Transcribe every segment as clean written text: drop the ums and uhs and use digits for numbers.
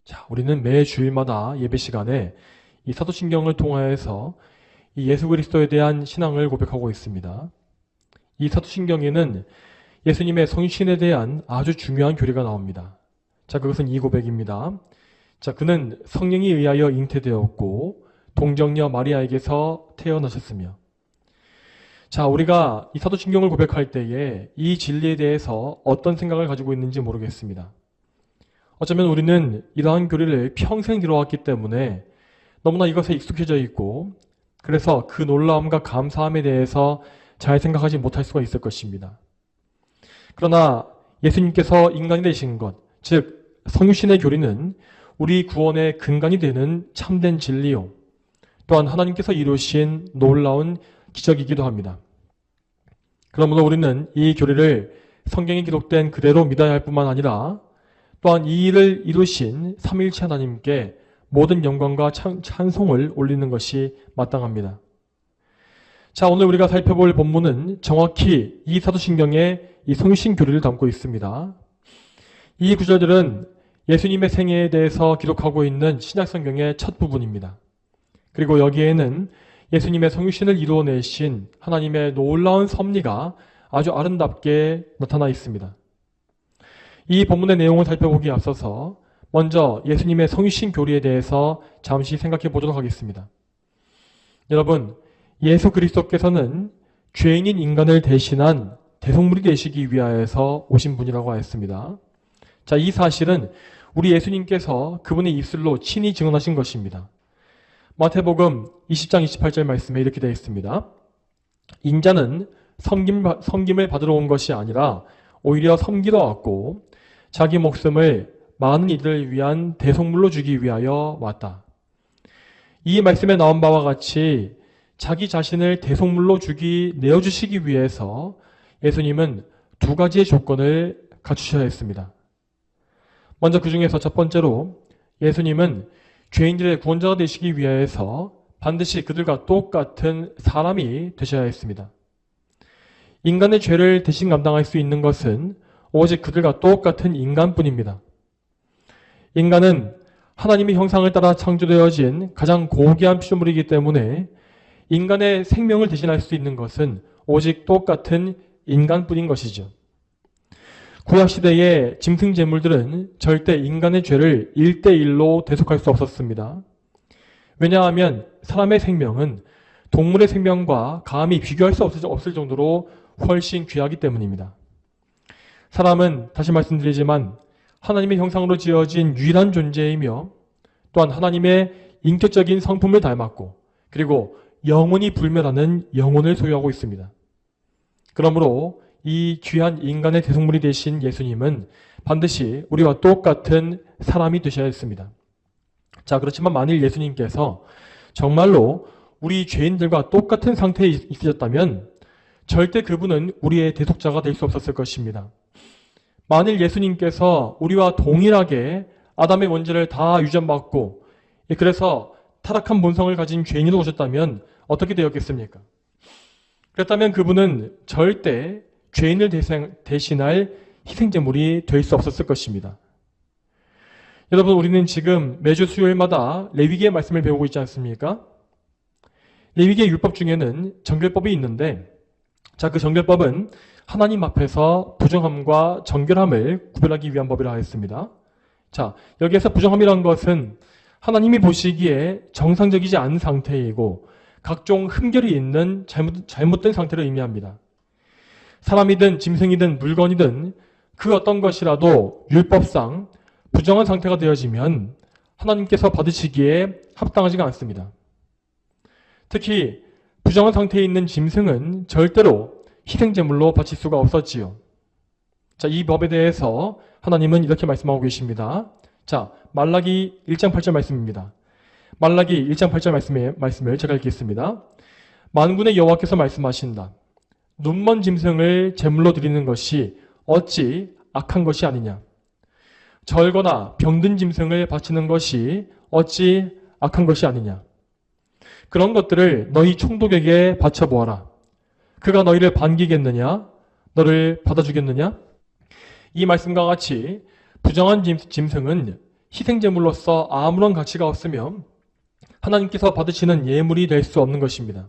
자, 우리는 매 주일마다 예배 시간에 이 사도신경을 통하여서 이 예수 그리스도에 대한 신앙을 고백하고 있습니다. 이 사도신경에는 예수님의 성신에 대한 아주 중요한 교리가 나옵니다. 자, 그것은 이 고백입니다. 자, 그는 성령에 의하여 잉태되었고 동정녀 마리아에게서 태어나셨으며. 자, 우리가 이 사도신경을 고백할 때에 이 진리에 대해서 어떤 생각을 가지고 있는지 모르겠습니다. 어쩌면 우리는 이러한 교리를 평생 들어왔기 때문에 너무나 이것에 익숙해져 있고, 그래서 그 놀라움과 감사함에 대해서 잘 생각하지 못할 수가 있을 것입니다. 그러나 예수님께서 인간이 되신 것, 즉 성육신의 교리는 우리 구원의 근간이 되는 참된 진리요, 또한 하나님께서 이루신 놀라운 기적이기도 합니다. 그러므로 우리는 이 교리를 성경에 기록된 그대로 믿어야 할 뿐만 아니라 또한 이 일을 이루신 삼위일체 하나님께 모든 영광과 찬송을 올리는 것이 마땅합니다. 자, 오늘 우리가 살펴볼 본문은 정확히 이 사도신경의 이 성신 교리를 담고 있습니다. 이 구절들은 예수님의 생애에 대해서 기록하고 있는 신약성경의 첫 부분입니다. 그리고 여기에는 예수님의 성육신을 이루어내신 하나님의 놀라운 섭리가 아주 아름답게 나타나 있습니다. 이 본문의 내용을 살펴보기에 앞서서 먼저 예수님의 성육신 교리에 대해서 잠시 생각해 보도록 하겠습니다. 여러분, 예수 그리스도께서는 죄인인 인간을 대신한 대속물이 되시기 위하여서 오신 분이라고 하였습니다. 자, 이 사실은 우리 예수님께서 그분의 입술로 친히 증언하신 것입니다. 마태복음 20장 28절 말씀에 이렇게 되어 있습니다. 인자는 섬김을 받으러 온 것이 아니라 오히려 섬기러 왔고 자기 목숨을 많은 이들을 위한 대속물로 주기 위하여 왔다. 이 말씀에 나온 바와 같이 자기 자신을 대속물로 내어주시기 위해서 예수님은 두 가지의 조건을 갖추셔야 했습니다. 먼저 그 중에서 첫 번째로 예수님은 죄인들의 구원자가 되시기 위해서 반드시 그들과 똑같은 사람이 되셔야 했습니다. 인간의 죄를 대신 감당할 수 있는 것은 오직 그들과 똑같은 인간뿐입니다. 인간은 하나님의 형상을 따라 창조되어진 가장 고귀한 피조물이기 때문에 인간의 생명을 대신할 수 있는 것은 오직 똑같은 인간뿐인 것이죠. 구약시대의 짐승 제물들은 절대 인간의 죄를 1대1로 대속할 수 없었습니다. 왜냐하면 사람의 생명은 동물의 생명과 감히 비교할 수 없을 정도로 훨씬 귀하기 때문입니다. 사람은 다시 말씀드리지만 하나님의 형상으로 지어진 유일한 존재이며 또한 하나님의 인격적인 성품을 닮았고 그리고 영원히 불멸하는 영혼을 소유하고 있습니다. 그러므로 이 귀한 인간의 대속물이 되신 예수님은 반드시 우리와 똑같은 사람이 되셔야 했습니다. 자, 그렇지만 만일 예수님께서 정말로 우리 죄인들과 똑같은 상태에 있으셨다면 절대 그분은 우리의 대속자가 될 수 없었을 것입니다. 만일 예수님께서 우리와 동일하게 아담의 원죄를 다 유전받고 그래서 타락한 본성을 가진 죄인으로 오셨다면 어떻게 되었겠습니까? 그렇다면 그분은 절대 죄인을 대신할 희생제물이 될 수 없었을 것입니다. 여러분, 우리는 지금 매주 수요일마다 레위기의 말씀을 배우고 있지 않습니까? 레위기의 율법 중에는 정결법이 있는데, 자, 그 정결법은 하나님 앞에서 부정함과 정결함을 구별하기 위한 법이라 하였습니다. 자, 여기에서 부정함이란 것은 하나님이 보시기에 정상적이지 않은 상태이고 각종 흠결이 있는 잘못된 상태를 의미합니다. 사람이든 짐승이든 물건이든 그 어떤 것이라도 율법상 부정한 상태가 되어지면 하나님께서 받으시기에 합당하지가 않습니다. 특히 부정한 상태에 있는 짐승은 절대로 희생제물로 바칠 수가 없었지요. 자, 이 법에 대해서 하나님은 이렇게 말씀하고 계십니다. 자, 말라기 1장 8절 말씀입니다. 말라기 1장 8절 말씀을 제가 읽겠습니다. 만군의 여호와께서 말씀하신다. 눈먼 짐승을 제물로 드리는 것이 어찌 악한 것이 아니냐. 절거나 병든 짐승을 바치는 것이 어찌 악한 것이 아니냐. 그런 것들을 너희 총독에게 바쳐보아라. 그가 너희를 반기겠느냐? 너를 받아주겠느냐? 이 말씀과 같이 부정한 짐승은 희생제물로서 아무런 가치가 없으며 하나님께서 받으시는 예물이 될 수 없는 것입니다.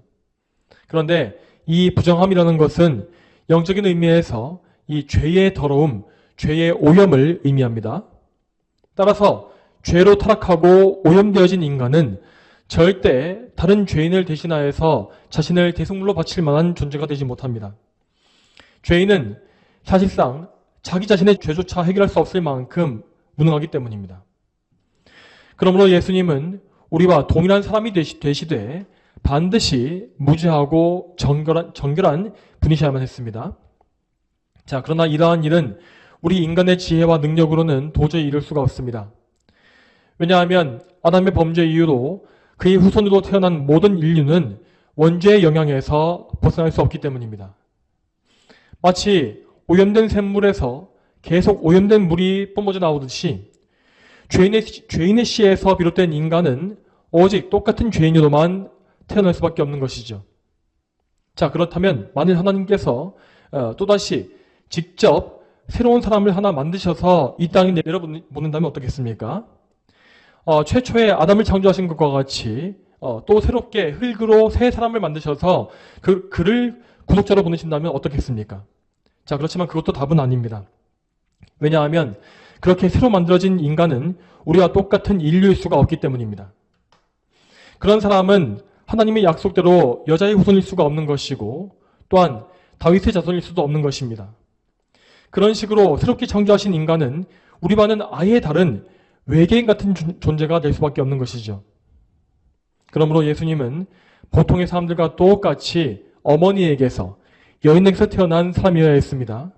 그런데 이 부정함이라는 것은 영적인 의미에서 이 죄의 더러움, 죄의 오염을 의미합니다. 따라서 죄로 타락하고 오염되어진 인간은 절대 다른 죄인을 대신하여서 자신을 대속물로 바칠 만한 존재가 되지 못합니다. 죄인은 사실상 자기 자신의 죄조차 해결할 수 없을 만큼 무능하기 때문입니다. 그러므로 예수님은 우리와 동일한 사람이 되시되 반드시 무죄하고 정결한 분이셔야만 했습니다. 자, 그러나 이러한 일은 우리 인간의 지혜와 능력으로는 도저히 이룰 수가 없습니다. 왜냐하면 아담의 범죄 이후로 그의 후손으로 태어난 모든 인류는 원죄의 영향에서 벗어날 수 없기 때문입니다. 마치 오염된 샘물에서 계속 오염된 물이 뿜어져 나오듯이 죄인의 씨에서 비롯된 인간은 오직 똑같은 죄인으로만 태어날 수밖에 없는 것이죠. 자, 그렇다면 만일 하나님께서 또다시 직접 새로운 사람을 하나 만드셔서 이 땅에 내려보낸다면 어떻겠습니까? 최초에 아담을 창조하신 것과 같이 또 새롭게 흙으로 새 사람을 만드셔서 그를 구속자로 보내신다면 어떻겠습니까? 자, 그렇지만 그것도 답은 아닙니다. 왜냐하면 그렇게 새로 만들어진 인간은 우리와 똑같은 인류일 수가 없기 때문입니다. 그런 사람은 하나님의 약속대로 여자의 후손일 수가 없는 것이고 또한 다윗의 자손일 수도 없는 것입니다. 그런 식으로 새롭게 창조하신 인간은 우리와는 아예 다른 외계인 같은 존재가 될 수밖에 없는 것이죠. 그러므로 예수님은 보통의 사람들과 똑같이 어머니에게서 여인에게서 태어난 사람이어야 했습니다.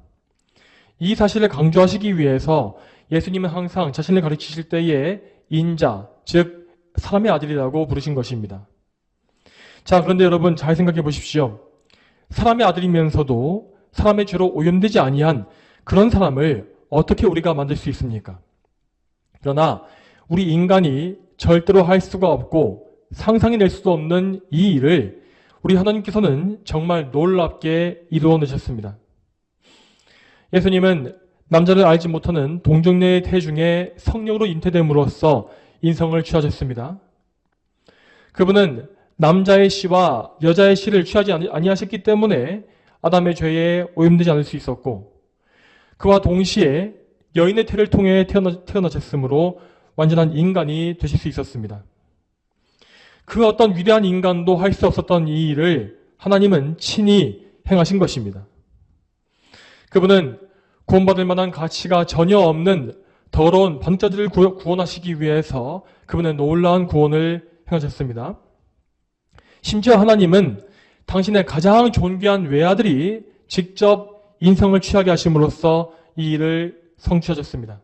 이 사실을 강조하시기 위해서 예수님은 항상 자신을 가르치실 때에 인자, 즉 사람의 아들이라고 부르신 것입니다. 자, 그런데 여러분 잘 생각해 보십시오. 사람의 아들이면서도 사람의 죄로 오염되지 아니한 그런 사람을 어떻게 우리가 만들 수 있습니까? 그러나 우리 인간이 절대로 할 수가 없고 상상해낼 수도 없는 이 일을 우리 하나님께서는 정말 놀랍게 이루어내셨습니다. 예수님은 남자를 알지 못하는 동정녀의 태중에 성령으로 잉태됨으로써 인성을 취하셨습니다. 그분은 남자의 씨와 여자의 씨를 취하지 아니하셨기 때문에 아담의 죄에 오염되지 않을 수 있었고 그와 동시에 여인의 태를 통해 태어나셨으므로 완전한 인간이 되실 수 있었습니다. 그 어떤 위대한 인간도 할 수 없었던 이 일을 하나님은 친히 행하신 것입니다. 그분은 구원받을 만한 가치가 전혀 없는 더러운 반역자들을 구원하시기 위해서 그분의 놀라운 구원을 행하셨습니다. 심지어 하나님은 당신의 가장 존귀한 외아들이 직접 인성을 취하게 하심으로써 이 일을 성취하셨습니다.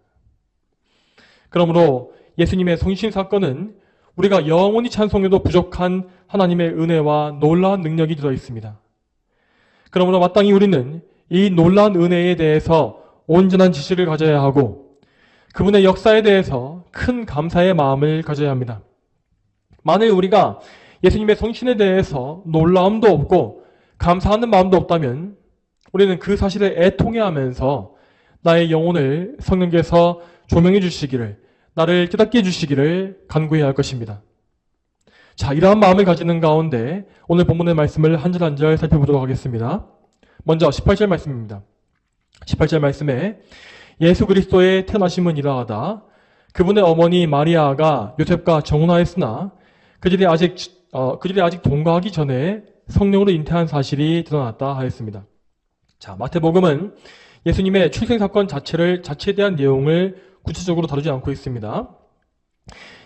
그러므로 예수님의 성신 사건은 우리가 영원히 찬송해도 부족한 하나님의 은혜와 놀라운 능력이 들어 있습니다. 그러므로 마땅히 우리는 이 놀라운 은혜에 대해서 온전한 지식을 가져야 하고 그분의 역사에 대해서 큰 감사의 마음을 가져야 합니다. 만일 우리가 예수님의 성신에 대해서 놀라움도 없고 감사하는 마음도 없다면 우리는 그 사실에 애통해하면서 나의 영혼을 성령께서 조명해 주시기를, 나를 깨닫게 해주시기를 간구해야 할 것입니다. 자, 이러한 마음을 가지는 가운데 오늘 본문의 말씀을 한 절 한 절 살펴보도록 하겠습니다. 먼저 18절 말씀입니다. 18절 말씀에 예수 그리스도의 태어나심은 이러하다. 그분의 어머니 마리아가 요셉과 정혼하였으나 그들이 아직 동거하기 전에 성령으로 잉태한 사실이 드러났다 하였습니다. 자, 마태복음은 예수님의 출생사건 자체에 대한 내용을 구체적으로 다루지 않고 있습니다.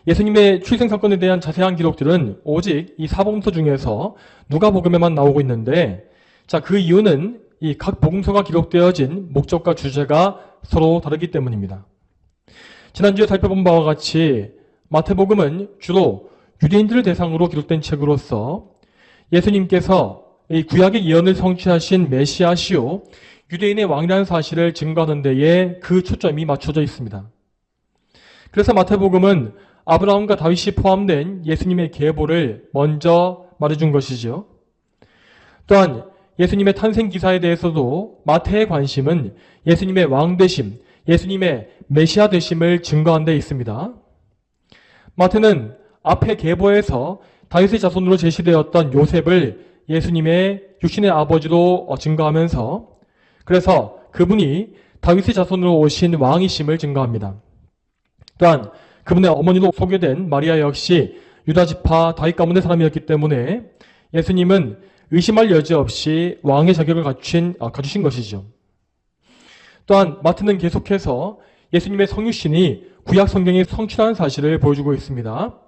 예수님의 출생사건에 대한 자세한 기록들은 오직 이 사복음서 중에서 누가복음에만 나오고 있는데, 자, 그 이유는 이 각 복음서가 기록되어진 목적과 주제가 서로 다르기 때문입니다. 지난주에 살펴본 바와 같이 마태복음은 주로 유대인들을 대상으로 기록된 책으로서 예수님께서 이 구약의 예언을 성취하신 메시아시오 유대인의 왕이라는 사실을 증거하는 데에 그 초점이 맞춰져 있습니다. 그래서 마태복음은 아브라함과 다윗이 포함된 예수님의 계보를 먼저 말해준 것이죠. 또한 예수님의 탄생 기사에 대해서도 마태의 관심은 예수님의 왕되심, 예수님의 메시아 되심을 증거한 데 있습니다. 마태는 앞의 계보에서 다윗의 자손으로 제시되었던 요셉을 예수님의 육신의 아버지로 증거하면서 그래서 그분이 다윗의 자손으로 오신 왕이심을 증거합니다. 또한 그분의 어머니로 소개된 마리아 역시 유다 지파 다윗 가문의 사람이었기 때문에 예수님은 의심할 여지 없이 왕의 자격을 갖추신 것이죠. 또한 마태는 계속해서 예수님의 성육신이 구약 성경의 성취라는 사실을 보여주고 있습니다.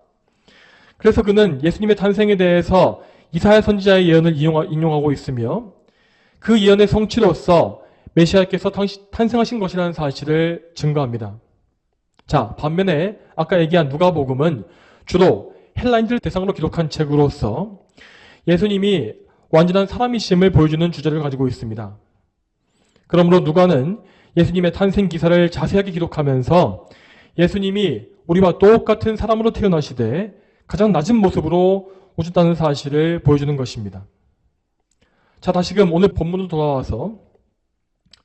그래서 그는 예수님의 탄생에 대해서 이사야 선지자의 예언을 인용하고 있으며 그 예언의 성취로서 메시아께서 탄생하신 것이라는 사실을 증거합니다. 자, 반면에 아까 얘기한 누가복음은 주로 헬라인들 대상으로 기록한 책으로서 예수님이 완전한 사람이심을 보여주는 주제를 가지고 있습니다. 그러므로 누가는 예수님의 탄생 기사를 자세하게 기록하면서 예수님이 우리와 똑같은 사람으로 태어나시되 가장 낮은 모습으로 오셨다는 사실을 보여주는 것입니다. 자, 다시금 오늘 본문으로 돌아와서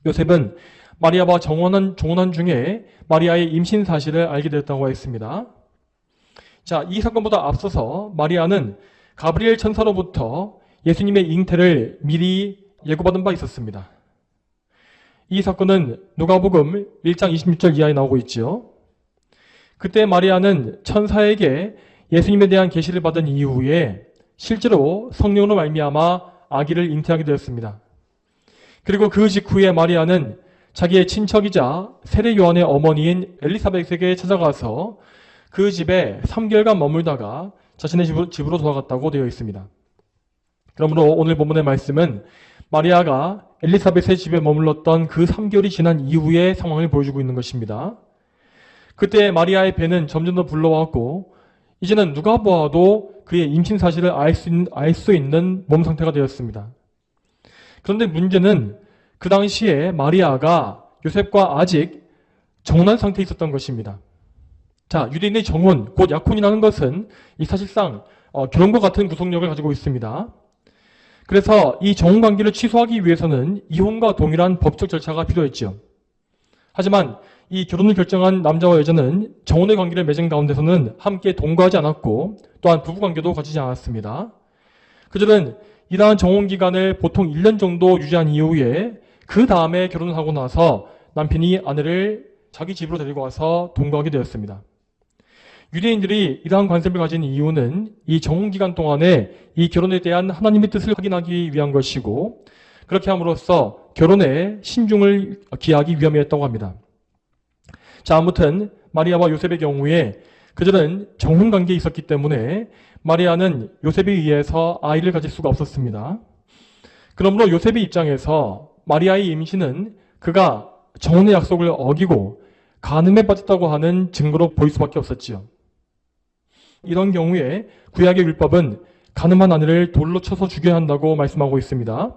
요셉은 마리아와 정혼한 중에 마리아의 임신 사실을 알게 되었다고 했습니다. 자, 이 사건보다 앞서서 마리아는 가브리엘 천사로부터 예수님의 잉태를 미리 예고받은 바 있었습니다. 이 사건은 누가복음 1장 26절 이하에 나오고 있죠. 그때 마리아는 천사에게 예수님에 대한 계시를 받은 이후에 실제로 성령으로 말미암아 아기를 잉태하게 되었습니다. 그리고 그 직후에 마리아는 자기의 친척이자 세례 요한의 어머니인 엘리사벳에게 찾아가서 그 집에 3개월간 머물다가 자신의 집으로 돌아갔다고 되어 있습니다. 그러므로 오늘 본문의 말씀은 마리아가 엘리사벳의 집에 머물렀던 그 3개월이 지난 이후의 상황을 보여주고 있는 것입니다. 그때 마리아의 배는 점점 더 불러왔고 이제는 누가 보아도 그의 임신 사실을 알 수 있는 몸 상태가 되었습니다. 그런데 문제는 그 당시에 마리아가 요셉과 아직 정혼한 상태에 있었던 것입니다. 자, 유대인의 정혼, 곧 약혼이라는 것은 이 사실상 결혼과 같은 구속력을 가지고 있습니다. 그래서 이 정혼 관계를 취소하기 위해서는 이혼과 동일한 법적 절차가 필요했죠. 하지만 이 결혼을 결정한 남자와 여자는 정혼의 관계를 맺은 가운데서는 함께 동거하지 않았고 또한 부부관계도 가지지 않았습니다. 그들은 이러한 정혼 기간을 보통 1년 정도 유지한 이후에 그 다음에 결혼을 하고 나서 남편이 아내를 자기 집으로 데리고 와서 동거하게 되었습니다. 유대인들이 이러한 관습을 가진 이유는 이 정혼 기간 동안에 이 결혼에 대한 하나님의 뜻을 확인하기 위한 것이고 그렇게 함으로써 결혼에 신중을 기하기 위함이었다고 합니다. 자, 아무튼 마리아와 요셉의 경우에 그들은 정혼 관계에 있었기 때문에 마리아는 요셉에 의해서 아이를 가질 수가 없었습니다. 그러므로 요셉의 입장에서 마리아의 임신은 그가 정혼의 약속을 어기고 간음에 빠졌다고 하는 증거로 보일 수밖에 없었지요. 이런 경우에 구약의 율법은 간음한 아내를 돌로 쳐서 죽여야 한다고 말씀하고 있습니다.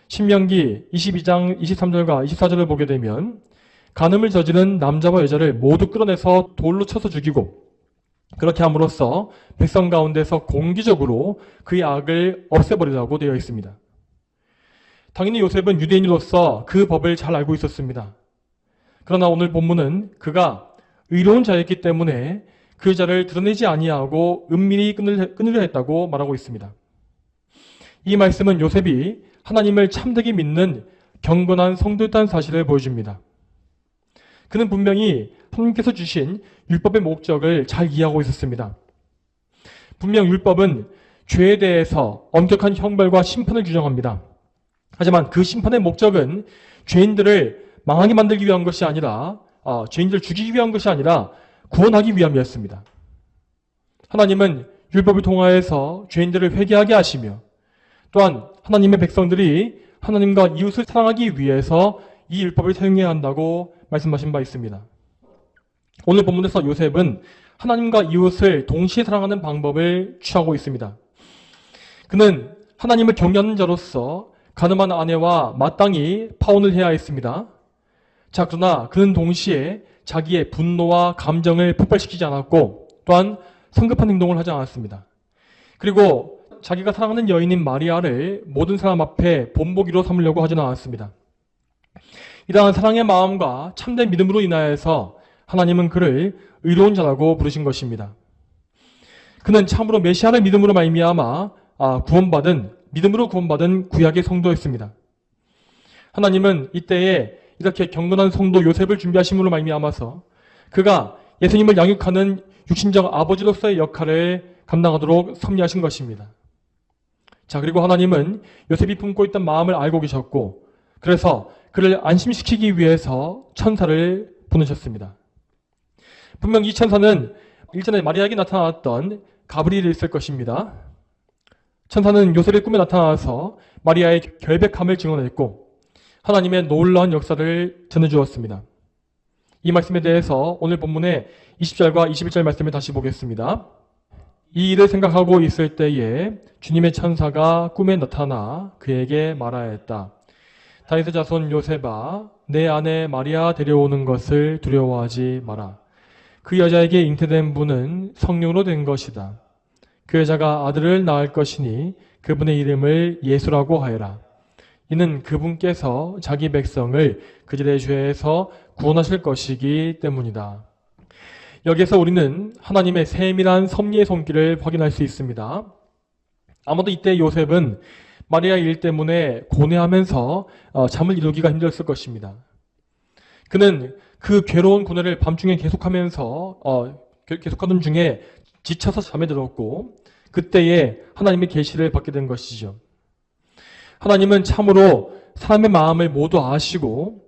신명기 22장 23절과 24절을 보게 되면 간음을 저지른 남자와 여자를 모두 끌어내서 돌로 쳐서 죽이고 그렇게 함으로써 백성 가운데서 공기적으로 그의 악을 없애버리라고 되어 있습니다. 당연히 요셉은 유대인으로서 그 법을 잘 알고 있었습니다. 그러나 오늘 본문은 그가 의로운 자였기 때문에 그 자를 드러내지 아니하고 은밀히 끊으려 했다고 말하고 있습니다. 이 말씀은 요셉이 하나님을 참되게 믿는 경건한 성도였다는 사실을 보여줍니다. 그는 분명히 하나님께서 주신 율법의 목적을 잘 이해하고 있었습니다. 분명 율법은 죄에 대해서 엄격한 형벌과 심판을 규정합니다. 하지만 그 심판의 목적은 죄인들을 망하게 만들기 위한 것이 아니라 죄인들을 죽이기 위한 것이 아니라 구원하기 위함이었습니다. 하나님은 율법을 통하여서 죄인들을 회개하게 하시며 또한 하나님의 백성들이 하나님과 이웃을 사랑하기 위해서 이 율법을 사용해야 한다고 말씀하신 바 있습니다. 오늘 본문에서 요셉은 하나님과 이웃을 동시에 사랑하는 방법을 취하고 있습니다. 그는 하나님을 경외하는 자로서 가늠한 아내와 마땅히 파혼을 해야 했습니다. 자, 그러나 그는 동시에 자기의 분노와 감정을 폭발시키지 않았고 또한 성급한 행동을 하지 않았습니다. 그리고 자기가 사랑하는 여인인 마리아를 모든 사람 앞에 본보기로 삼으려고 하지는 않았습니다. 이러한 사랑의 마음과 참된 믿음으로 인하여서 하나님은 그를 의로운 자라고 부르신 것입니다. 그는 참으로 메시아를 믿음으로 말미암아 믿음으로 구원받은 구약의 성도였습니다. 하나님은 이때에 이렇게 경건한 성도 요셉을 준비하심으로 말미암아서 그가 예수님을 양육하는 육신적 아버지로서의 역할을 감당하도록 섭리하신 것입니다. 자, 그리고 하나님은 요셉이 품고 있던 마음을 알고 계셨고, 그래서 그를 안심시키기 위해서 천사를 보내셨습니다. 분명 이 천사는 일전에 마리아에게 나타났던 가브리엘이 있을 것입니다. 천사는 요셉의 꿈에 나타나서 마리아의 결백함을 증언했고 하나님의 놀라운 역사를 전해주었습니다. 이 말씀에 대해서 오늘 본문의 20절과 21절 말씀을 다시 보겠습니다. 이 일을 생각하고 있을 때에 주님의 천사가 꿈에 나타나 그에게 말하였다. 다윗의 자손 요셉아, 내 아내 마리아 데려오는 것을 두려워하지 마라. 그 여자에게 잉태된 분은 성령으로 된 것이다. 그 여자가 아들을 낳을 것이니 그분의 이름을 예수라고 하여라. 이는 그분께서 자기 백성을 그들의 죄에서 구원하실 것이기 때문이다. 여기에서 우리는 하나님의 세밀한 섭리의 손길을 확인할 수 있습니다. 아마도 이때 요셉은 마리아 일 때문에 고뇌하면서 잠을 이루기가 힘들었을 것입니다. 그는 그 괴로운 고뇌를 밤중에 계속하던 중에 지쳐서 잠에 들었고 그때에 하나님의 계시를 받게 된 것이죠. 하나님은 참으로 사람의 마음을 모두 아시고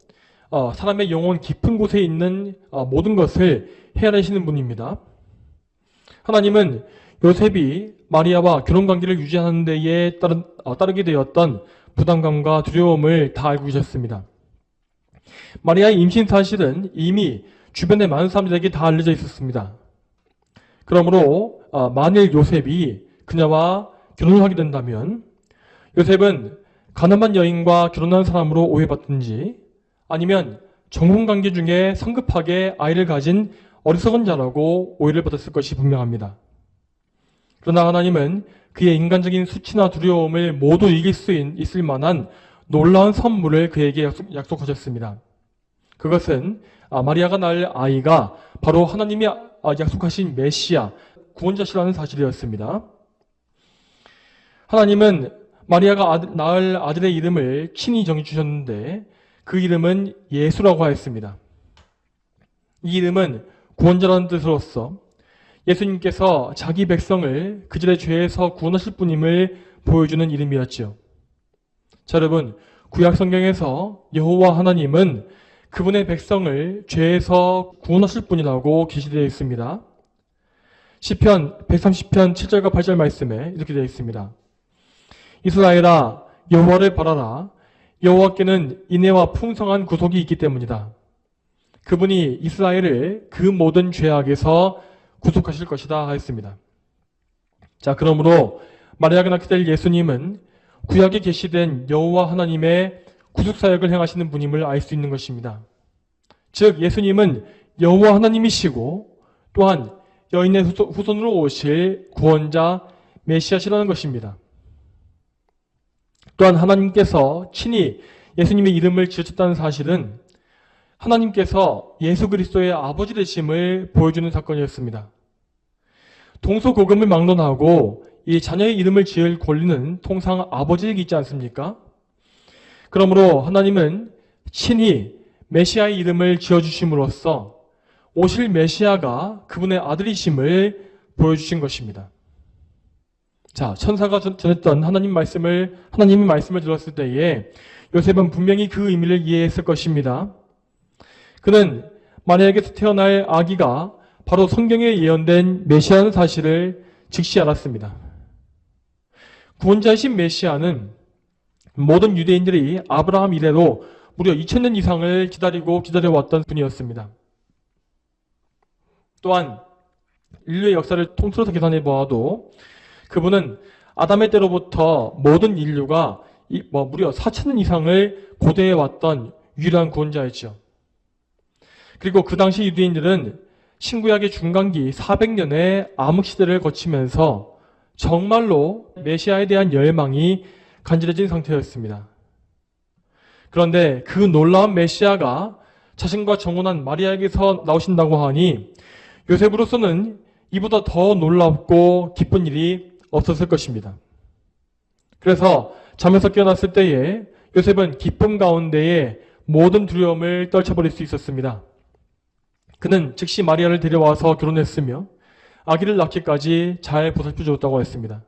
사람의 영혼 깊은 곳에 있는 모든 것을 헤아리시는 분입니다. 하나님은 요셉이 마리아와 결혼관계를 유지하는 데에 따르게 되었던 부담감과 두려움을 다 알고 계셨습니다. 마리아의 임신 사실은 이미 주변의 많은 사람들에게 다 알려져 있었습니다. 그러므로 만일 요셉이 그녀와 결혼을 하게 된다면 요셉은 가늠한 여인과 결혼한 사람으로 오해받든지 아니면 정혼관계 중에 성급하게 아이를 가진 어리석은 자라고 오해를 받았을 것이 분명합니다. 그러나 하나님은 그의 인간적인 수치나 두려움을 모두 이길 수 있을 만한 놀라운 선물을 그에게 약속하셨습니다. 그것은 마리아가 낳을 아이가 바로 하나님이 약속하신 메시아, 구원자시라는 사실이었습니다. 하나님은 마리아가 낳을 아들의 이름을 친히 정해주셨는데 그 이름은 예수라고 하였습니다. 이 이름은 구원자라는 뜻으로서 예수님께서 자기 백성을 그들의 죄에서 구원하실 분임을 보여주는 이름이었죠. 자, 여러분, 구약 성경에서 여호와 하나님은 그분의 백성을 죄에서 구원하실 분이라고 계시되어 있습니다. 시편 130편 7절과 8절 말씀에 이렇게 되어 있습니다. 이스라엘아, 여호와를 바라라. 여호와께는 인애와 풍성한 구속이 있기 때문이다. 그분이 이스라엘을 그 모든 죄악에서 구속하실 것이다 하였습니다. 자, 그러므로 마리아가 낳게 될 예수님은 구약에 계시된 여호와 하나님의 구속사역을 행하시는 분임을 알 수 있는 것입니다. 즉 예수님은 여호와 하나님이시고 또한 여인의 후손으로 오실 구원자 메시아시라는 것입니다. 또한 하나님께서 친히 예수님의 이름을 지으셨다는 사실은 하나님께서 예수 그리스도의 아버지 되심을 보여주는 사건이었습니다. 동서고금을 막론하고 이 자녀의 이름을 지을 권리는 통상 아버지에게 있지 않습니까? 그러므로 하나님은 친히 메시아의 이름을 지어주심으로써 오실 메시아가 그분의 아들이심을 보여주신 것입니다. 자, 천사가 전했던 하나님의 말씀을 들었을 때에 요셉은 분명히 그 의미를 이해했을 것입니다. 그는 마리아에게서 태어날 아기가 바로 성경에 예언된 메시아라는 사실을 즉시 알았습니다. 구원자이신 메시아는 모든 유대인들이 아브라함 이래로 무려 2000년 이상을 기다려왔던 분이었습니다. 또한 인류의 역사를 통틀어서 계산해 보아도 그분은 아담의 때로부터 모든 인류가 무려 4000년 이상을 고대해왔던 유일한 구원자였죠. 그리고 그 당시 유대인들은 신구약의 중간기 400년의 암흑시대를 거치면서 정말로 메시아에 대한 열망이 간절해진 상태였습니다. 그런데 그 놀라운 메시아가 자신과 정혼한 마리아에게서 나오신다고 하니 요셉으로서는 이보다 더 놀랍고 기쁜 일이 없었을 것입니다. 그래서 잠에서 깨어났을 때에 요셉은 기쁨 가운데에 모든 두려움을 떨쳐버릴 수 있었습니다. 그는 즉시 마리아를 데려와서 결혼했으며 아기를 낳기까지 잘 보살펴 주었다고 했습니다.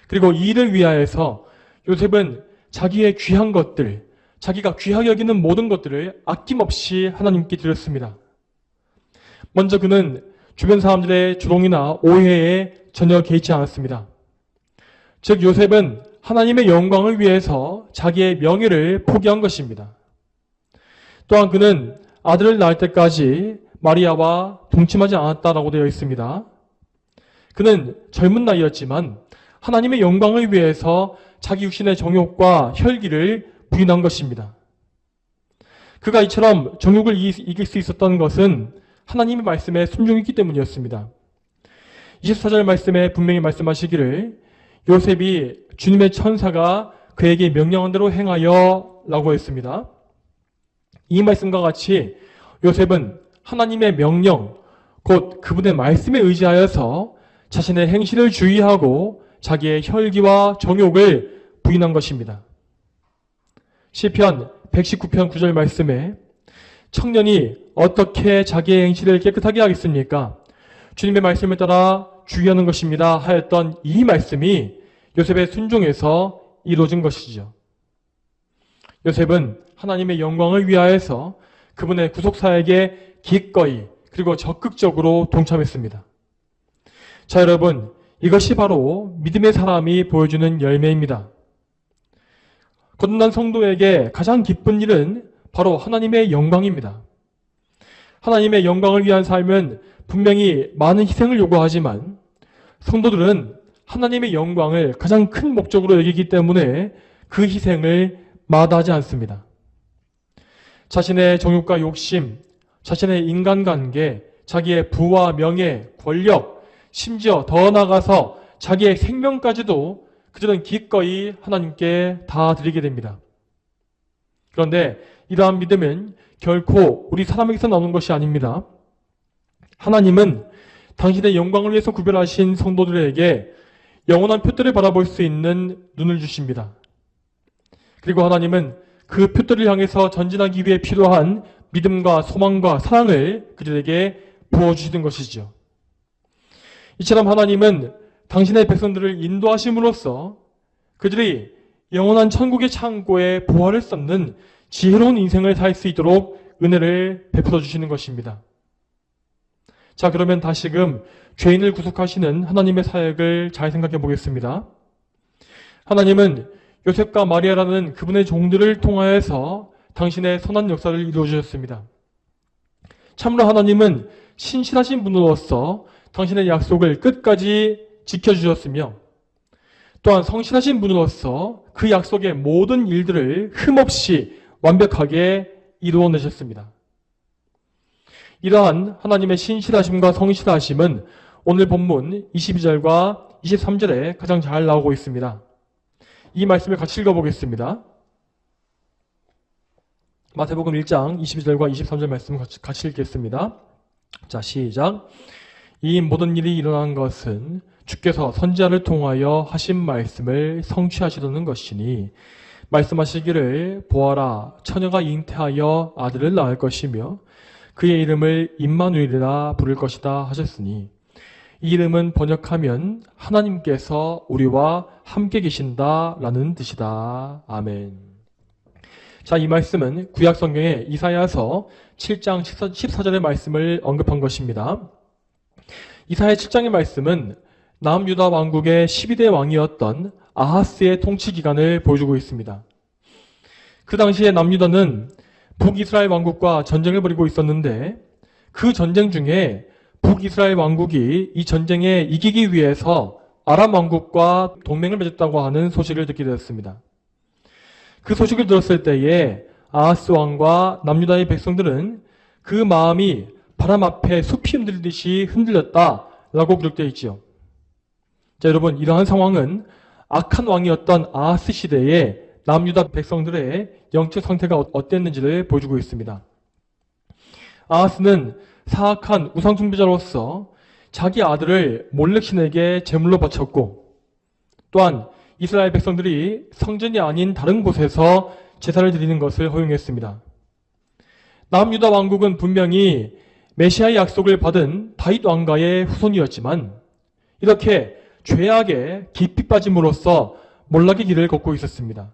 그리고 이 일을 위하여서 요셉은 자기의 귀한 것들, 자기가 귀하게 여기는 모든 것들을 아낌없이 하나님께 드렸습니다. 먼저 그는 주변 사람들의 조롱이나 오해에 전혀 개의치 않았습니다. 즉 요셉은 하나님의 영광을 위해서 자기의 명예를 포기한 것입니다. 또한 그는 아들을 낳을 때까지 마리아와 동침하지 않았다라고 되어 있습니다. 그는 젊은 나이였지만 하나님의 영광을 위해서 자기 육신의 정욕과 혈기를 부인한 것입니다. 그가 이처럼 정욕을 이길 수 있었던 것은 하나님의 말씀에 순종했기 때문이었습니다. 24절 말씀에 분명히 말씀하시기를 요셉이 주님의 천사가 그에게 명령한 대로 행하여 라고 했습니다. 이 말씀과 같이 요셉은 하나님의 명령, 곧 그분의 말씀에 의지하여서 자신의 행실을 주의하고 자기의 혈기와 정욕을 부인한 것입니다. 시편 119편 9절 말씀에 청년이 어떻게 자기의 행실을 깨끗하게 하겠습니까? 주님의 말씀을 따라 주의하는 것입니다 하였던 이 말씀이 요셉의 순종에서 이루어진 것이죠. 요셉은 하나님의 영광을 위하여서 그분의 구속사에게 기꺼이 그리고 적극적으로 동참했습니다. 자, 여러분, 이것이 바로 믿음의 사람이 보여주는 열매입니다. 거듭난 성도에게 가장 기쁜 일은 바로 하나님의 영광입니다. 하나님의 영광을 위한 삶은 분명히 많은 희생을 요구하지만 성도들은 하나님의 영광을 가장 큰 목적으로 여기기 때문에 그 희생을 마다하지 않습니다. 자신의 정욕과 욕심, 자신의 인간관계, 자기의 부와 명예, 권력, 심지어 더 나아가서 자기의 생명까지도 그들은 기꺼이 하나님께 다 드리게 됩니다. 그런데 이러한 믿음은 결코 우리 사람에게서 나오는 것이 아닙니다. 하나님은 당신의 영광을 위해서 구별하신 성도들에게 영원한 표들을 바라볼 수 있는 눈을 주십니다. 그리고 하나님은 그 표들을 향해서 전진하기 위해 필요한 믿음과 소망과 사랑을 그들에게 부어주시는 것이죠. 이처럼 하나님은 당신의 백성들을 인도하심으로써 그들이 영원한 천국의 창고에 보화를 쌓는 지혜로운 인생을 살 수 있도록 은혜를 베풀어 주시는 것입니다. 자, 그러면 다시금 죄인을 구속하시는 하나님의 사역을 잘 생각해 보겠습니다. 하나님은 요셉과 마리아라는 그분의 종들을 통하여서 당신의 선한 역사를 이루어 주셨습니다. 참으로 하나님은 신실하신 분으로서 당신의 약속을 끝까지 지켜주셨으며 또한 성실하신 분으로서 그 약속의 모든 일들을 흠없이 완벽하게 이루어내셨습니다. 이러한 하나님의 신실하심과 성실하심은 오늘 본문 22절과 23절에 가장 잘 나오고 있습니다. 이 말씀을 같이 읽어보겠습니다. 마태복음 1장 22절과 23절 말씀을 같이 읽겠습니다. 자, 시작. 이 모든 일이 일어난 것은 주께서 선지자를 통하여 하신 말씀을 성취하시려는 것이니 말씀하시기를 보아라 처녀가 잉태하여 아들을 낳을 것이며 그의 이름을 임마누엘이라 부를 것이다 하셨으니 이 이름은 번역하면 하나님께서 우리와 함께 계신다라는 뜻이다. 아멘. 자, 이 말씀은 구약 성경의 이사야서 7장 14절의 말씀을 언급한 것입니다. 이사야 7장의 말씀은 남유다 왕국의 12대 왕이었던 아하스의 통치 기간을 보여주고 있습니다. 그 당시에 남유다는 북이스라엘 왕국과 전쟁을 벌이고 있었는데 그 전쟁 중에 북이스라엘 왕국이 이 전쟁에 이기기 위해서 아람 왕국과 동맹을 맺었다고 하는 소식을 듣게 되었습니다. 그 소식을 들었을 때에 아하스 왕과 남유다의 백성들은 그 마음이 바람 앞에 숲이 흔들리듯이 흔들렸다라고 기록되어 있지요. 자, 여러분, 이러한 상황은 악한 왕이었던 아하스 시대에 남유다 백성들의 영적 상태가 어땠는지를 보여주고 있습니다. 아하스는 사악한 우상숭배자로서 자기 아들을 몰렉신에게 제물로 바쳤고, 또한 이스라엘 백성들이 성전이 아닌 다른 곳에서 제사를 드리는 것을 허용했습니다. 남유다 왕국은 분명히 메시아의 약속을 받은 다윗 왕가의 후손이었지만 이렇게 죄악에 깊이 빠짐으로써 몰락의 길을 걷고 있었습니다.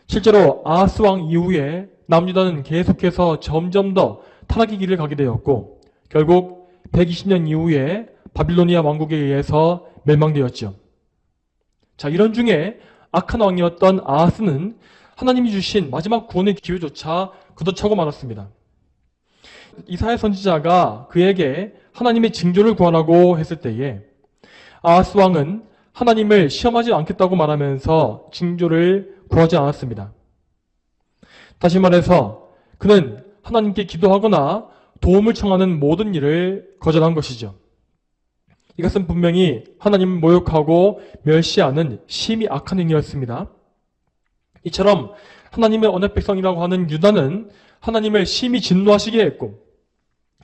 실제로 아하스 왕 이후에 남유다는 계속해서 점점 더 타락의 길을 가게 되었고 결국 120년 이후에 바빌로니아 왕국에 의해서 멸망되었죠. 자, 이런 중에 악한 왕이었던 아하스는 하나님이 주신 마지막 구원의 기회조차 걷어차고 말았습니다. 이사야 선지자가 그에게 하나님의 징조를 구하라고 했을 때에 아하스 왕은 하나님을 시험하지 않겠다고 말하면서 징조를 구하지 않았습니다. 다시 말해서 그는 하나님께 기도하거나 도움을 청하는 모든 일을 거절한 것이죠. 이것은 분명히 하나님을 모욕하고 멸시하는 심히 악한 행위였습니다. 이처럼 하나님의 언약 백성이라고 하는 유다는 하나님을 심히 진노하시게 했고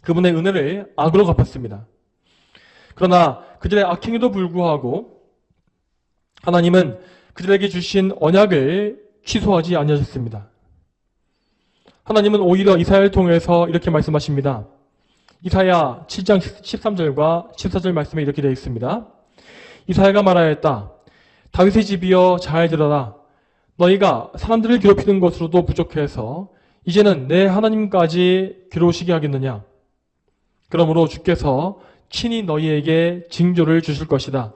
그분의 은혜를 악으로 갚았습니다. 그러나 그들의 악행에도 불구하고 하나님은 그들에게 주신 언약을 취소하지 아니하셨습니다. 하나님은 오히려 이사야를 통해서 이렇게 말씀하십니다. 이사야 7장 13절과 14절 말씀에 이렇게 되어 있습니다. 이사야가 말하였다. 다윗의 집이여 잘 들어라. 너희가 사람들을 괴롭히는 것으로도 부족해서 이제는 내 하나님까지 괴로우시게 하겠느냐. 그러므로 주께서 친히 너희에게 징조를 주실 것이다.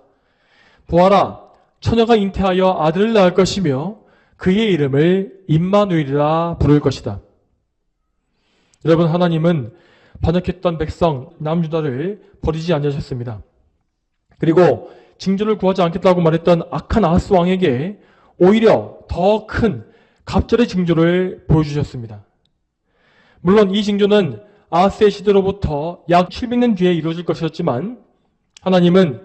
보아라, 처녀가 잉태하여 아들을 낳을 것이며 그의 이름을 임마누엘이라 부를 것이다. 여러분, 하나님은 반역했던 백성 남유다를 버리지 않으셨습니다. 그리고 징조를 구하지 않겠다고 말했던 악한 아하스 왕에게 오히려 더 큰 갑절의 징조를 보여주셨습니다. 물론 이 징조는 아하스의 시대로부터 약 700년 뒤에 이루어질 것이었지만 하나님은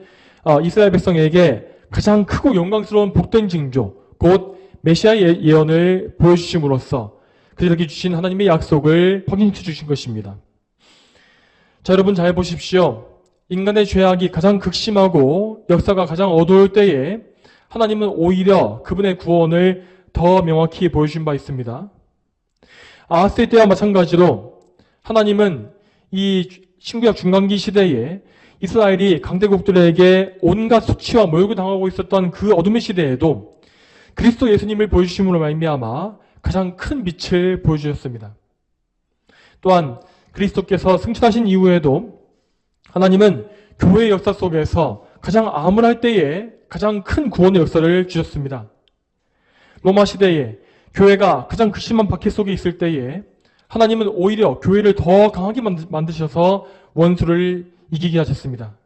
이스라엘 백성에게 가장 크고 영광스러운 복된 징조, 곧 메시아의 예언을 보여주심으로써 그들에게 주신 하나님의 약속을 확인시켜 주신 것입니다. 자, 여러분 잘 보십시오. 인간의 죄악이 가장 극심하고 역사가 가장 어두울 때에 하나님은 오히려 그분의 구원을 더 명확히 보여주신 바 있습니다. 아하스의 때와 마찬가지로 하나님은 이 신구약 중간기 시대에 이스라엘이 강대국들에게 온갖 수치와 모욕을 당하고 있었던 그 어둠의 시대에도 그리스도 예수님을 보여주심으로 말미암아 가장 큰 빛을 보여주셨습니다. 또한 그리스도께서 승천하신 이후에도 하나님은 교회의 역사 속에서 가장 암울할 때에 가장 큰 구원의 역사를 주셨습니다. 로마 시대에 교회가 가장 극심한 박해 속에 있을 때에 하나님은 오히려 교회를 더 강하게 만드셔서 원수를 이기게 하셨습니다.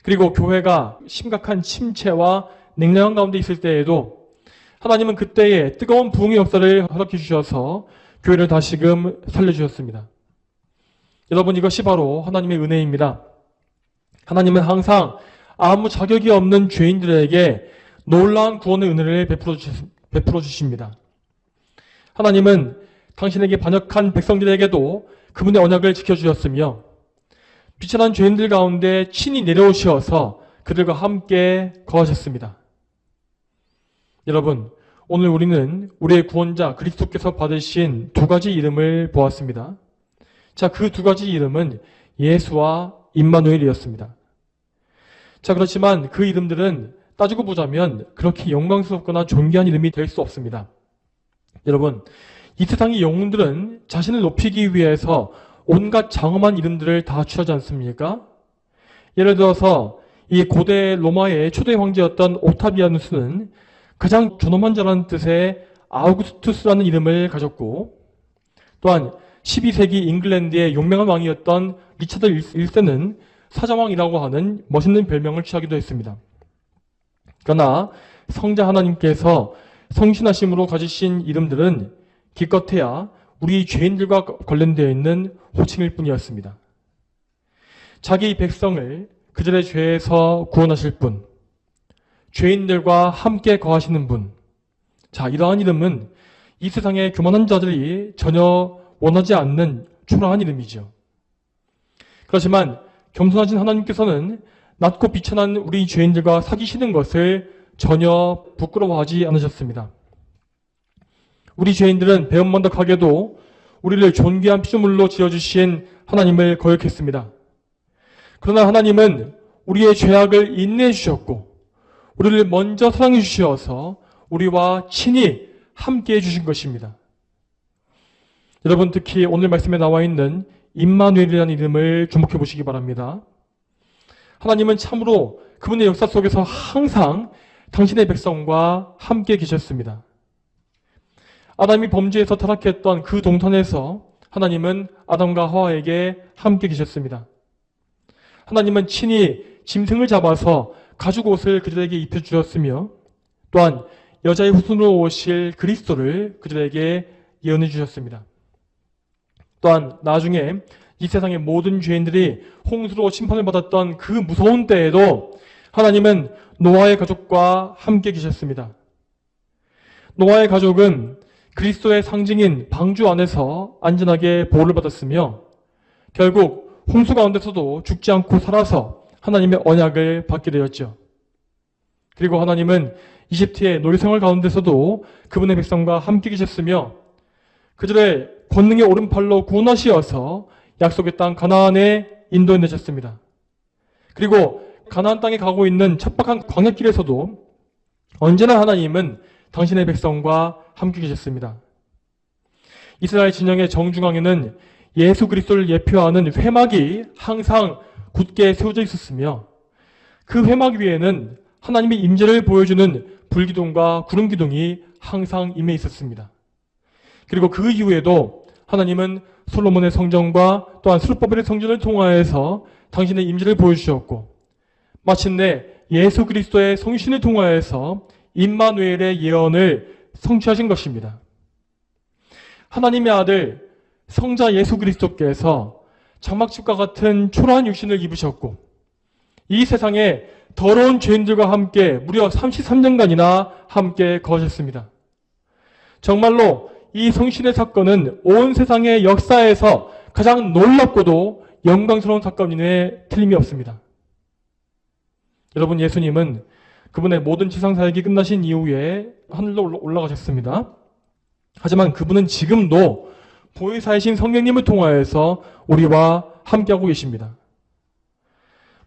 그리고 교회가 심각한 침체와 냉랭한 가운데 있을 때에도 하나님은 그때에 뜨거운 부흥의 역사를 허락해 주셔서 교회를 다시금 살려주셨습니다. 여러분, 이것이 바로 하나님의 은혜입니다. 하나님은 항상 아무 자격이 없는 죄인들에게 놀라운 구원의 은혜를 베풀어 주십니다. 하나님은 당신에게 반역한 백성들에게도 그분의 언약을 지켜주셨으며 비천한 죄인들 가운데 친히 내려오셔서 그들과 함께 거하셨습니다. 여러분, 오늘 우리는 우리의 구원자 그리스도께서 받으신 두 가지 이름을 보았습니다. 자, 그 두 가지 이름은 예수와 임마누엘이었습니다. 자, 그렇지만 그 이름들은 따지고 보자면 그렇게 영광스럽거나 존귀한 이름이 될 수 없습니다. 여러분, 이 세상의 영웅들은 자신을 높이기 위해서 온갖 장엄한 이름들을 다 취하지 않습니까? 예를 들어서 이 고대 로마의 초대 황제였던 옥타비아누스는 가장 존엄한 자라는 뜻의 아우구스투스라는 이름을 가졌고, 또한 12세기 잉글랜드의 용맹한 왕이었던 리차드 1세는 사자왕이라고 하는 멋있는 별명을 취하기도 했습니다. 그러나 성자 하나님께서 성신하심으로 가지신 이름들은 기껏해야 우리 죄인들과 관련되어 있는 호칭일 뿐이었습니다. 자기 백성을 그들의 죄에서 구원하실 분, 죄인들과 함께 거하시는 분, 자, 이러한 이름은 이 세상의 교만한 자들이 전혀 원하지 않는 초라한 이름이죠. 그렇지만 겸손하신 하나님께서는 낮고 비천한 우리 죄인들과 사귀시는 것을 전혀 부끄러워하지 않으셨습니다. 우리 죄인들은 배은망덕하게도 우리를 존귀한 피조물로 지어주신 하나님을 거역했습니다. 그러나 하나님은 우리의 죄악을 인내해 주셨고 우리를 먼저 사랑해 주셔서 우리와 친히 함께해 주신 것입니다. 여러분, 특히 오늘 말씀에 나와 있는 임마누엘이라는 이름을 주목해 보시기 바랍니다. 하나님은 참으로 그분의 역사 속에서 항상 당신의 백성과 함께 계셨습니다. 아담이 범죄에서 타락했던 그 동산에서 하나님은 아담과 하와에게 함께 계셨습니다. 하나님은 친히 짐승을 잡아서 가죽 옷을 그들에게 입혀주셨으며 또한 여자의 후손으로 오실 그리스도를 그들에게 예언해 주셨습니다. 또한 나중에 이 세상의 모든 죄인들이 홍수로 심판을 받았던 그 무서운 때에도 하나님은 노아의 가족과 함께 계셨습니다. 노아의 가족은 그리스도의 상징인 방주 안에서 안전하게 보호를 받았으며 결국 홍수 가운데서도 죽지 않고 살아서 하나님의 언약을 받게 되었죠. 그리고 하나님은 이집트의 노예생활 가운데서도 그분의 백성과 함께 계셨으며 그들의 권능의 오른팔로 구원하시어서 약속의 땅 가나안에 인도해 내셨습니다. 그리고 가나안 땅에 가고 있는 척박한 광야길에서도 언제나 하나님은 당신의 백성과 함께 계셨습니다. 이스라엘 진영의 정중앙에는 예수 그리스도를 예표하는 회막이 항상 굳게 세워져 있었으며 그 회막 위에는 하나님의 임재를 보여주는 불기둥과 구름기둥이 항상 임해 있었습니다. 그리고 그 이후에도 하나님은 솔로몬의 성전과 또한 스룹바벨의 성전을 통하여서 당신의 임재를 보여주셨고 마침내 예수 그리스도의 성신을 통하여서 임마누엘의 예언을 성취하신 것입니다. 하나님의 아들 성자 예수 그리스도께서 장막집과 같은 초라한 육신을 입으셨고 이 세상에 더러운 죄인들과 함께 무려 33년간이나 함께 거하셨습니다. 정말로 이 성신의 사건은 온 세상의 역사에서 가장 놀랍고도 영광스러운 사건임에 틀림이 없습니다. 여러분, 예수님은 그분의 모든 지상 사역이 끝나신 이후에 하늘로 올라가셨습니다. 하지만 그분은 지금도 보혜사이신 성령님을 통하여서 우리와 함께하고 계십니다.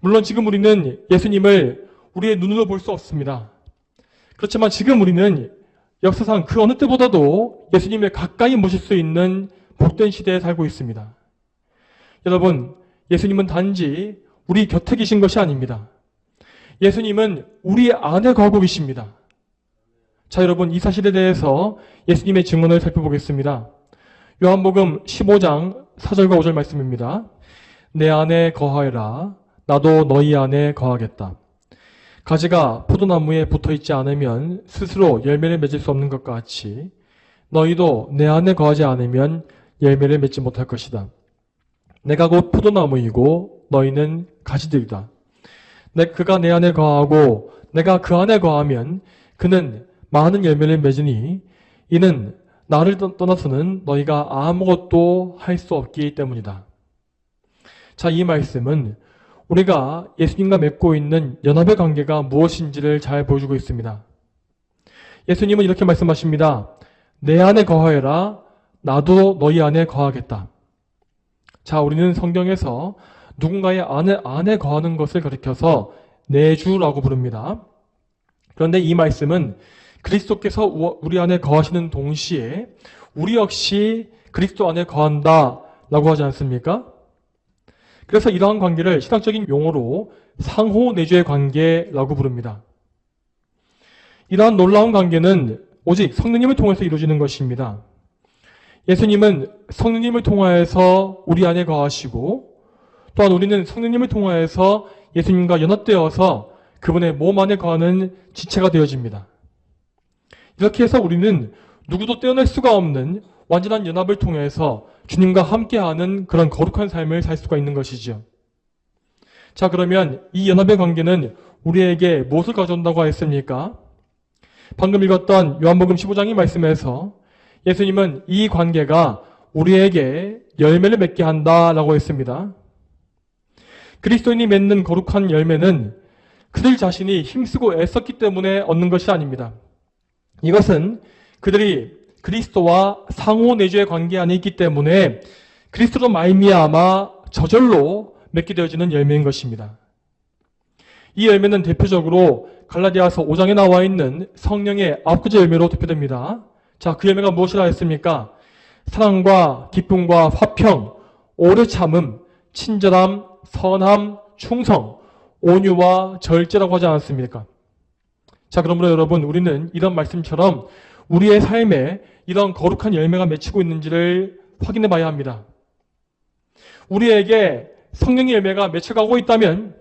물론 지금 우리는 예수님을 우리의 눈으로 볼 수 없습니다. 그렇지만 지금 우리는 역사상 그 어느 때보다도 예수님을 가까이 모실 수 있는 복된 시대에 살고 있습니다. 여러분, 예수님은 단지 우리 곁에 계신 것이 아닙니다. 예수님은 우리 안에 거하고 계십니다. 자, 여러분, 이 사실에 대해서 예수님의 증언을 살펴보겠습니다. 요한복음 15장 4절과 5절 말씀입니다. 내 안에 거하여라. 나도 너희 안에 거하겠다. 가지가 포도나무에 붙어있지 않으면 스스로 열매를 맺을 수 없는 것과 같이 너희도 내 안에 거하지 않으면 열매를 맺지 못할 것이다. 내가 곧 포도나무이고 너희는 가지들이다. 그가 내 안에 거하고 내가 그 안에 거하면 그는 많은 열매를 맺으니 이는 나를 떠나서는 너희가 아무것도 할 수 없기 때문이다. 자, 이 말씀은 우리가 예수님과 맺고 있는 연합의 관계가 무엇인지를 잘 보여주고 있습니다. 예수님은 이렇게 말씀하십니다. 내 안에 거하여라. 나도 너희 안에 거하겠다. 자, 우리는 성경에서 누군가의 안에 거하는 것을 가리켜서 내주라고 부릅니다. 그런데 이 말씀은 그리스도께서 우리 안에 거하시는 동시에 우리 역시 그리스도 안에 거한다 라고 하지 않습니까? 그래서 이러한 관계를 신학적인 용어로 상호 내주의 관계라고 부릅니다. 이러한 놀라운 관계는 오직 성령님을 통해서 이루어지는 것입니다. 예수님은 성령님을 통하여서 우리 안에 거하시고 또한 우리는 성령님을 통하여서 예수님과 연합되어서 그분의 몸 안에 거하는 지체가 되어집니다. 이렇게 해서 우리는 누구도 떼어낼 수가 없는 완전한 연합을 통해서 주님과 함께하는 그런 거룩한 삶을 살 수가 있는 것이죠. 자, 그러면 이 연합의 관계는 우리에게 무엇을 가져온다고 했습니까? 방금 읽었던 요한복음 15장의 말씀에서 예수님은 이 관계가 우리에게 열매를 맺게 한다라고 했습니다. 그리스도인이 맺는 거룩한 열매는 그들 자신이 힘쓰고 애썼기 때문에 얻는 것이 아닙니다. 이것은 그들이 그리스도와 상호 내주의 관계 안에 있기 때문에 그리스도로 말미암아 저절로 맺게 되어지는 열매인 것입니다. 이 열매는 대표적으로 갈라디아서 5장에 나와 있는 성령의 9가지 열매로 대표됩니다. 자, 그 열매가 무엇이라 했습니까? 사랑과 기쁨과 화평, 오래 참음, 친절함, 선함, 충성, 온유와 절제라고 하지 않았습니까? 자, 그러므로 여러분, 우리는 이런 말씀처럼 우리의 삶에 이런 거룩한 열매가 맺히고 있는지를 확인해 봐야 합니다. 우리에게 성령의 열매가 맺혀가고 있다면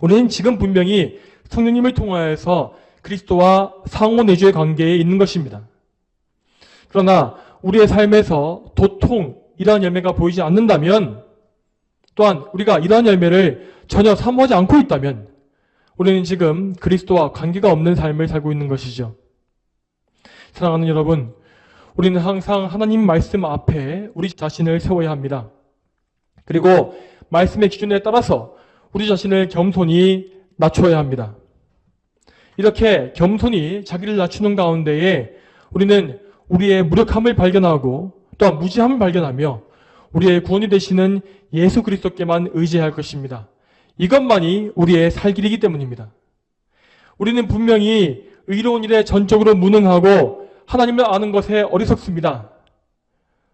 우리는 지금 분명히 성령님을 통하여서 그리스도와 상호 내주의 관계에 있는 것입니다. 그러나 우리의 삶에서 도통 이러한 열매가 보이지 않는다면, 또한 우리가 이러한 열매를 전혀 사모하지 않고 있다면 우리는 지금 그리스도와 관계가 없는 삶을 살고 있는 것이죠. 사랑하는 여러분, 우리는 항상 하나님 말씀 앞에 우리 자신을 세워야 합니다. 그리고 말씀의 기준에 따라서 우리 자신을 겸손히 낮춰야 합니다. 이렇게 겸손히 자기를 낮추는 가운데에 우리는 우리의 무력함을 발견하고 또한 무지함을 발견하며 우리의 구원이 되시는 예수 그리스도께만 의지할 것입니다. 이것만이 우리의 살 길이기 때문입니다. 우리는 분명히 의로운 일에 전적으로 무능하고 하나님을 아는 것에 어리석습니다.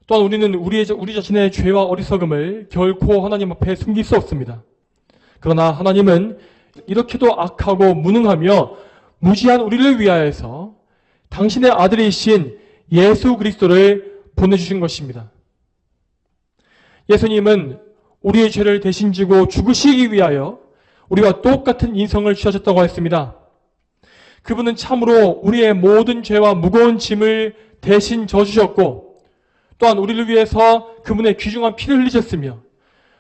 또한 우리는 우리 자신의 죄와 어리석음을 결코 하나님 앞에 숨길 수 없습니다. 그러나 하나님은 이렇게도 악하고 무능하며 무지한 우리를 위하여서 당신의 아들이신 예수 그리스도를 보내주신 것입니다. 예수님은 우리의 죄를 대신 지고 죽으시기 위하여 우리와 똑같은 인성을 취하셨다고 했습니다. 그분은 참으로 우리의 모든 죄와 무거운 짐을 대신 져주셨고, 또한 우리를 위해서 그분의 귀중한 피를 흘리셨으며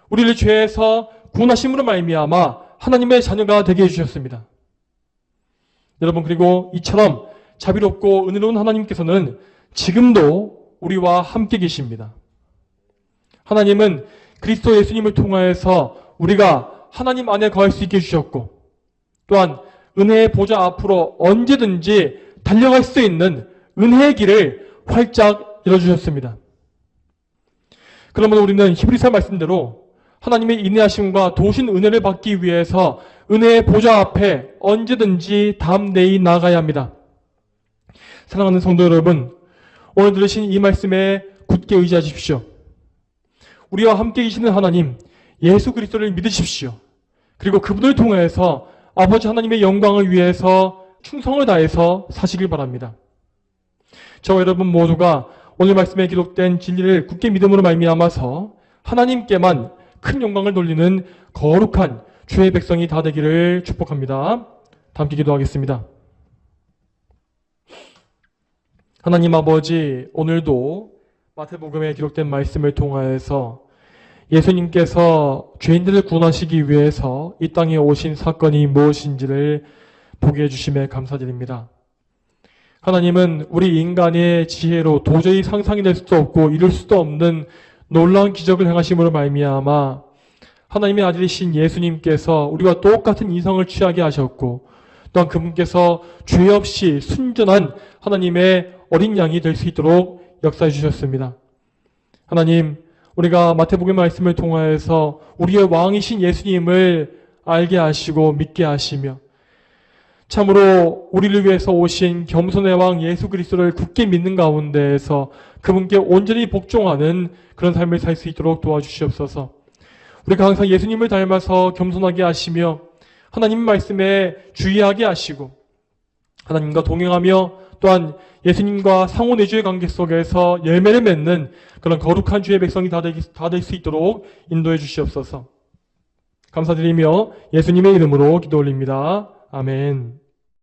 우리를 죄에서 구원하심으로 말미암아 하나님의 자녀가 되게 해주셨습니다. 여러분, 그리고 이처럼 자비롭고 은혜로운 하나님께서는 지금도 우리와 함께 계십니다. 하나님은 그리스도 예수님을 통하여서 우리가 하나님 안에 거할 수 있게 해주셨고, 또한 은혜의 보좌 앞으로 언제든지 달려갈 수 있는 은혜의 길을 활짝 열어주셨습니다. 그러면 우리는 히브리서 말씀대로 하나님의 인내하심과 도우신 은혜를 받기 위해서 은혜의 보좌 앞에 언제든지 담대히 나아가야 합니다. 사랑하는 성도 여러분, 오늘 들으신 이 말씀에 굳게 의지하십시오. 우리와 함께 계시는 하나님, 예수 그리스도를 믿으십시오. 그리고 그분을 통해서 아버지 하나님의 영광을 위해서 충성을 다해서 사시길 바랍니다. 저와 여러분 모두가 오늘 말씀에 기록된 진리를 굳게 믿음으로 말미암아서 하나님께만 큰 영광을 돌리는 거룩한 주의 백성이 다 되기를 축복합니다. 다 함께 기도하겠습니다. 하나님 아버지, 오늘도 마태복음에 기록된 말씀을 통하여서 예수님께서 죄인들을 구원하시기 위해서 이 땅에 오신 사건이 무엇인지를 보게 해주심에 감사드립니다. 하나님은 우리 인간의 지혜로 도저히 상상이 될 수도 없고 이룰 수도 없는 놀라운 기적을 행하심으로 말미암아 하나님의 아들이신 예수님께서 우리와 똑같은 인성을 취하게 하셨고, 또한 그분께서 죄 없이 순전한 하나님의 어린 양이 될 수 있도록 역사해 주셨습니다. 하나님, 우리가 마태복음 말씀을 통하여서 우리의 왕이신 예수님을 알게 하시고 믿게 하시며 참으로 우리를 위해서 오신 겸손의 왕 예수 그리스도를 굳게 믿는 가운데에서 그분께 온전히 복종하는 그런 삶을 살 수 있도록 도와주시옵소서. 우리가 항상 예수님을 닮아서 겸손하게 하시며 하나님 말씀에 주의하게 하시고 하나님과 동행하며 또한 예수님과 상호 내주의 관계 속에서 열매를 맺는 그런 거룩한 주의 백성이 다 될 수 있도록 인도해 주시옵소서. 감사드리며 예수님의 이름으로 기도 올립니다. 아멘.